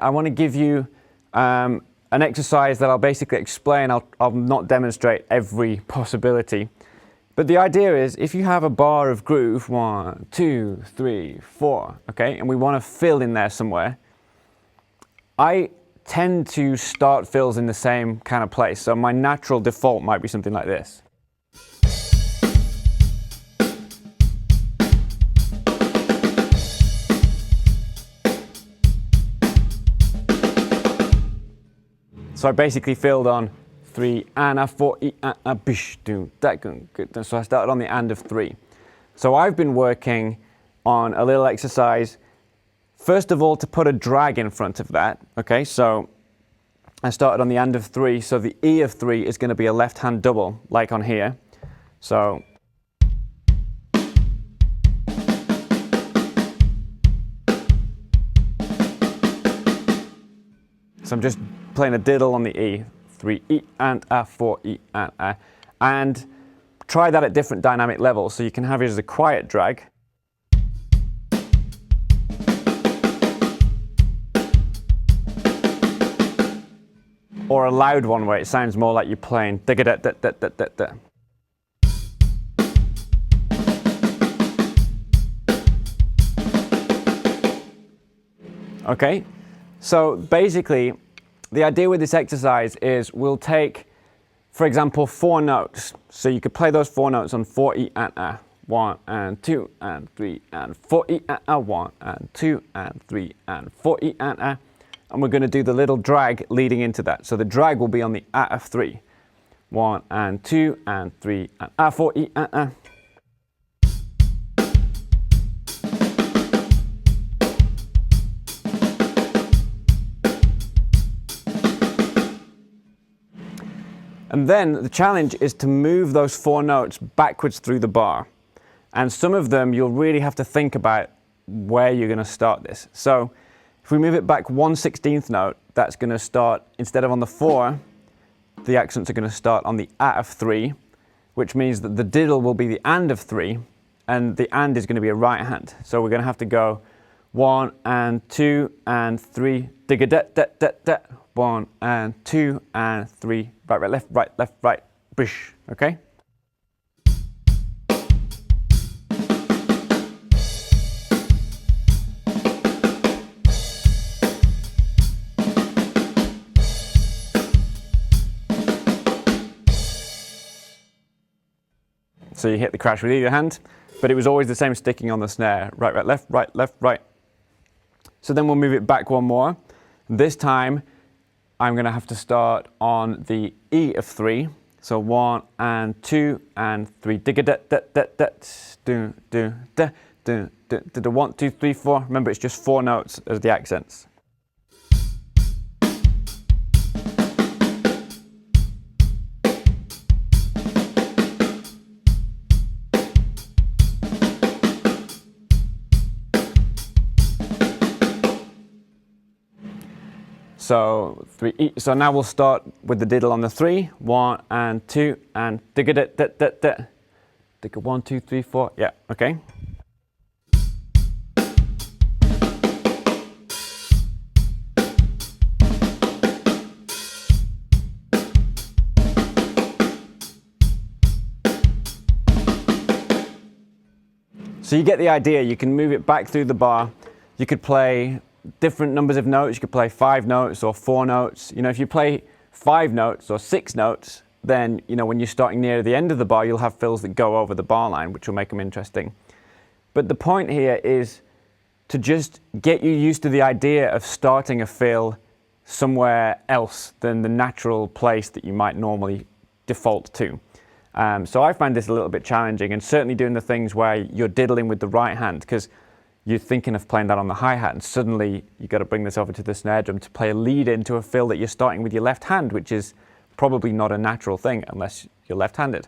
I want to give you an exercise that I'll basically explain. I'll not demonstrate every possibility. But the idea is, if you have a bar of groove, 1, 2, 3, 4, okay, and we want to fill in there somewhere, I tend to start fills in the same kind of place. So my natural default might be something like this. So I basically filled on 3 and a 4 and a bish do that good. So I started on the and of 3. So I've been working on a little exercise. First of all, to put a drag in front of that. Okay, so I started on the and of 3. So the E of 3 is going to be a left hand double, like on here. So I'm just playing a diddle on the E, 3 E and a, 4 E and a, and try that at different dynamic levels. So you can have it as a quiet drag, or a loud one where it sounds more like you're playing digga da da da da da da. Okay. So basically, the idea with this exercise is we'll take, for example, 4 notes. So you could play those 4 notes on 4 E and a, 1 and 2 and 3 and 4 E and a, 1 and 2 and 3 and 4 E and a, and we're going to do the little drag leading into that. So the drag will be on the a of 3, 1 and 2 and 3 and a, 4 E and a. And then the challenge is to move those 4 notes backwards through the bar. And some of them you'll really have to think about where you're going to start this. So if we move it back 1/16th note, that's going to start, instead of on the 4, the accents are going to start on the a of 3, which means that the diddle will be the and of 3, and the and is going to be a right hand. So we're going to have to go 1 and 2 and 3, digga da da da da, 1 and 2 and 3, right, left, bish, okay? So you hit the crash with either hand, but it was always the same sticking on the snare, right, left, right. So then we'll move it back one more. This time, I'm going to have to start on the E of 3. So 1 and 2 and 3. Digga da da da da. Do do da do do do. 1 2 3 4. Remember, it's just 4 notes as the accents. So 3 E. So now we'll start with the diddle on the 3. 1 and 2 and digga da da da da. Digga 1 2 3 4. Yeah, okay. So you get the idea. You can move it back through the bar. You could play different numbers of notes. You could play 5 notes or 4 notes. You know, if you play 5 notes or 6 notes, then, you know, when you're starting near the end of the bar, you'll have fills that go over the bar line, which will make them interesting. But the point here is to just get you used to the idea of starting a fill somewhere else than the natural place that you might normally default to. So I find this a little bit challenging, and certainly doing the things where you're diddling with the right hand, because you're thinking of playing that on the hi-hat, and suddenly you've got to bring this over to the snare drum to play a lead into a fill that you're starting with your left hand, which is probably not a natural thing unless you're left-handed.